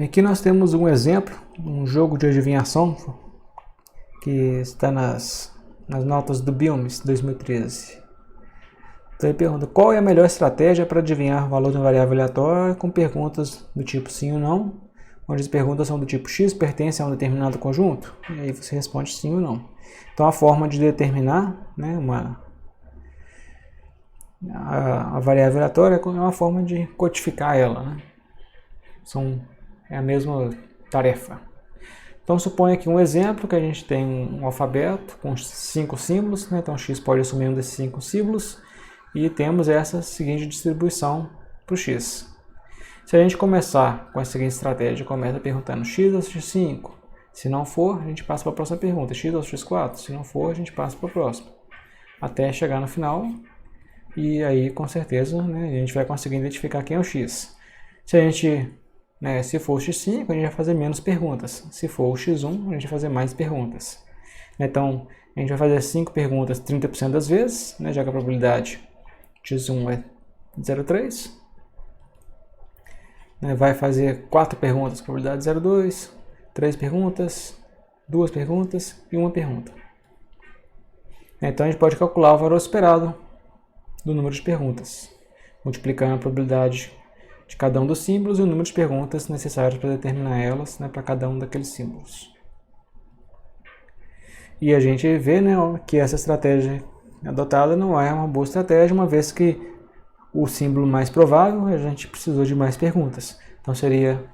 Aqui nós temos um exemplo, um jogo de adivinhação que está nas notas do BIOMS 2013. Então ele pergunta: qual é a melhor estratégia para adivinhar o valor de uma variável aleatória com perguntas do tipo sim ou não, onde as perguntas são do tipo x pertence a um determinado conjunto? E aí você responde sim ou não. Então a forma de determinar, né, a variável aleatória é uma forma de codificar ela, né? É a mesma tarefa. Então suponha aqui um exemplo que a gente tem um alfabeto com 5 símbolos, né? Então x pode assumir um desses 5 símbolos e temos essa seguinte distribuição para o x. Se a gente começar com a seguinte estratégia, começa perguntando x ou x5, se não for, a gente passa para a próxima pergunta, x ou x4, se não for, a gente passa para a próxima, até chegar no final, e aí com certeza, né, a gente vai conseguir identificar quem é o x. Se a gente se for o x5, a gente vai fazer menos perguntas. Se for o x1, a gente vai fazer mais perguntas. Então, a gente vai fazer 5 perguntas 30% das vezes, já que a probabilidade x1 é 0,3. Vai fazer 4 perguntas, probabilidade 0,2. 3 perguntas, 2 perguntas e 1 pergunta. Então, a gente pode calcular o valor esperado do número de perguntas, multiplicando a probabilidade de cada um dos símbolos e o número de perguntas necessárias para determinar elas, para cada um daqueles símbolos. E a gente vê, que essa estratégia adotada não é uma boa estratégia, uma vez que o símbolo mais provável a gente precisou de mais perguntas. Então seria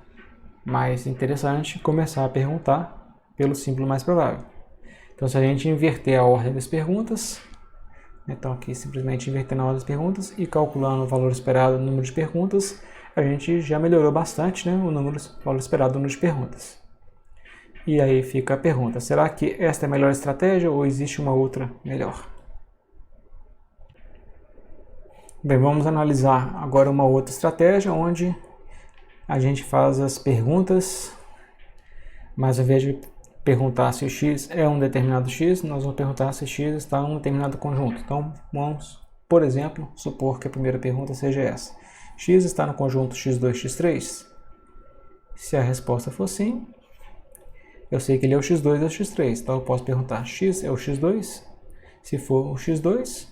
mais interessante começar a perguntar pelo símbolo mais provável. Então se a gente inverter a ordem das perguntas, então aqui simplesmente invertendo a ordem das perguntas e calculando o valor esperado do número de perguntas, a gente já melhorou bastante o valor esperado do número de perguntas. E aí fica a pergunta: será que esta é a melhor estratégia ou existe uma outra melhor? Bem, vamos analisar agora uma outra estratégia onde a gente faz as perguntas, mas ao invés de perguntar se o x é um determinado x, nós vamos perguntar se x está em um determinado conjunto. Então vamos, por exemplo, supor que a primeira pergunta seja essa: x está no conjunto x2, x3? Se a resposta for sim, eu sei que ele é o x2 ou o x3. Então eu posso perguntar: x é o x2? Se for o x2,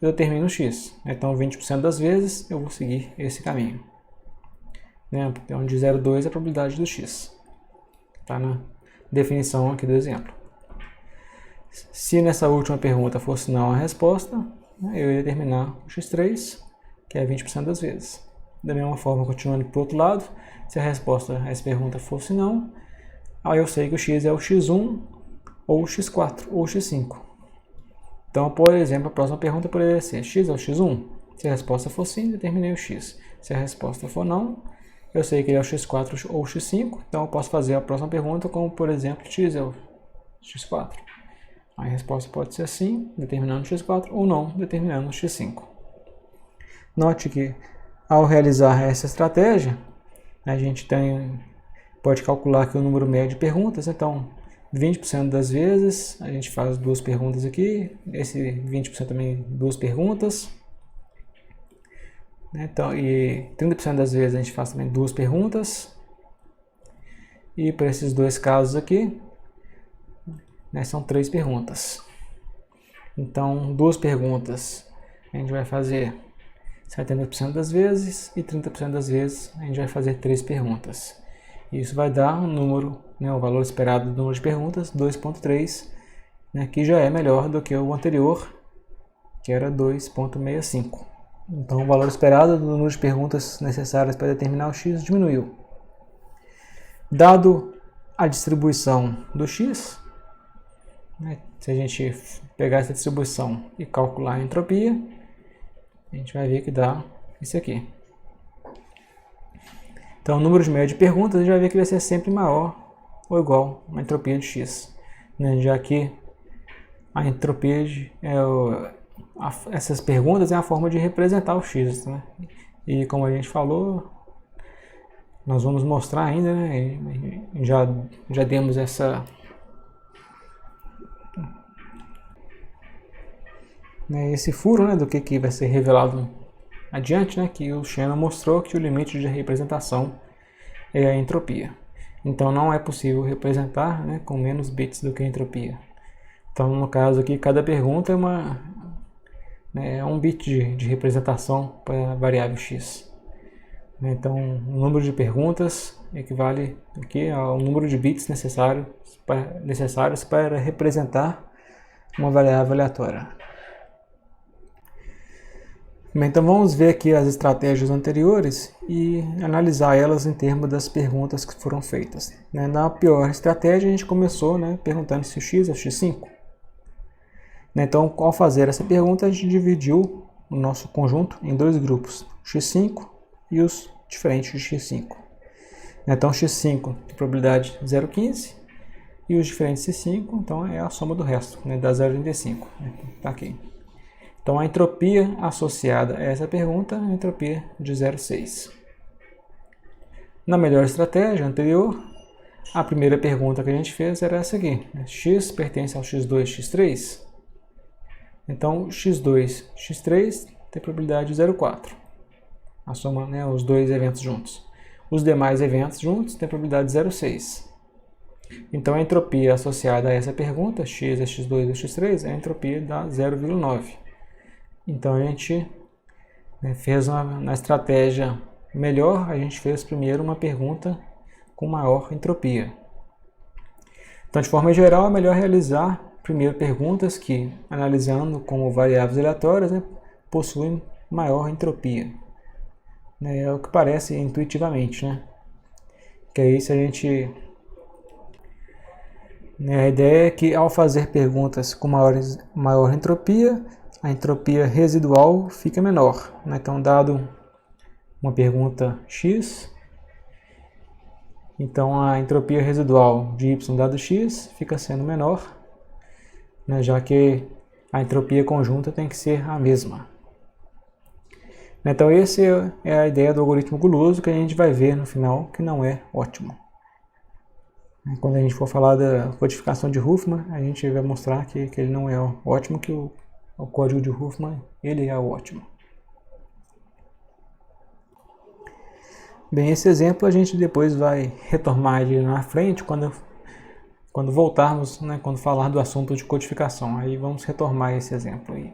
eu determino o x. Então 20% das vezes eu vou seguir esse caminho. Então de 0,2 é a probabilidade do x. Está na definição aqui do exemplo. Se nessa última pergunta fosse não a resposta, eu ia determinar o x3, que é 20% das vezes. Da mesma forma, continuando para o outro lado, se a resposta a essa pergunta fosse não, aí eu sei que o x é o x1, ou o x4, ou o x5. Então, por exemplo, a próxima pergunta poderia ser: x é o x1? Se a resposta for sim, determinei o x. Se a resposta for não, eu sei que ele é o x4 ou o x5, então eu posso fazer a próxima pergunta como, por exemplo, x é o x4. A resposta pode ser sim, determinando o x4, ou não, determinando o x5. Note que, ao realizar essa estratégia, a gente pode calcular aqui o número médio de perguntas. Então, 20% das vezes a gente faz 2 perguntas aqui, esse 20% também 2 perguntas. Então, e 30% das vezes a gente faz também 2 perguntas. E para esses dois casos aqui, são 3 perguntas. Então, 2 perguntas a gente vai fazer 70% das vezes e 30% das vezes a gente vai fazer 3 perguntas. Isso vai dar um número, o valor esperado do número de perguntas, 2,3, que já é melhor do que o anterior, que era 2,65. Então o valor esperado do número de perguntas necessárias para determinar o x diminuiu. Dado a distribuição do x, se a gente pegar essa distribuição e calcular a entropia, a gente vai ver que dá isso aqui. Então o número médio de perguntas, a gente vai ver que vai ser sempre maior ou igual à entropia de x. Já que a entropia essas perguntas é a forma de representar o x. E como a gente falou, nós vamos mostrar ainda, já demos esse furo do que vai ser revelado adiante, que o Shannon mostrou que o limite de representação é a entropia. Então não é possível representar, né, com menos bits do que a entropia. Então no caso aqui, cada pergunta é um bit de representação para a variável x. Então o número de perguntas equivale aqui ao número de bits necessários para representar uma variável aleatória. Bem, então vamos ver aqui as estratégias anteriores e analisar elas em termos das perguntas que foram feitas. Na pior estratégia a gente começou perguntando se o x é o x5. Então ao fazer essa pergunta a gente dividiu o nosso conjunto em dois grupos, x5 e os diferentes de x5. Então x5 tem probabilidade 0,15 e os diferentes de 5, então é a soma do resto, dá 0,35. Tá aqui. Então a entropia associada a essa pergunta é a entropia de 0,6. Na melhor estratégia anterior, a primeira pergunta que a gente fez era essa aqui. X pertence ao x2, x3. Então x2, x3 tem probabilidade de 0,4. A soma, os dois eventos juntos. Os demais eventos juntos têm probabilidade de 0,6. Então a entropia associada a essa pergunta, x é x2 ou x3, a entropia dá 0,9. Então a gente fez na estratégia melhor, a gente fez primeiro uma pergunta com maior entropia. Então de forma geral é melhor realizar primeiro perguntas que, analisando como variáveis aleatórias, possuem maior entropia. É o que parece intuitivamente, Que aí se a gente... A ideia é que ao fazer perguntas com maior entropia, a entropia residual fica menor. Então, dado uma pergunta x, então a entropia residual de y dado x fica sendo menor, já que a entropia conjunta tem que ser a mesma. Então essa é a ideia do algoritmo guloso que a gente vai ver no final, que não é ótimo. Quando a gente for falar da codificação de Huffman, a gente vai mostrar que ele não é ótimo, que o código de Huffman ele é o ótimo. Bem, esse exemplo a gente depois vai retomar ele na frente quando voltarmos, quando falar do assunto de codificação. Aí vamos retomar esse exemplo aí.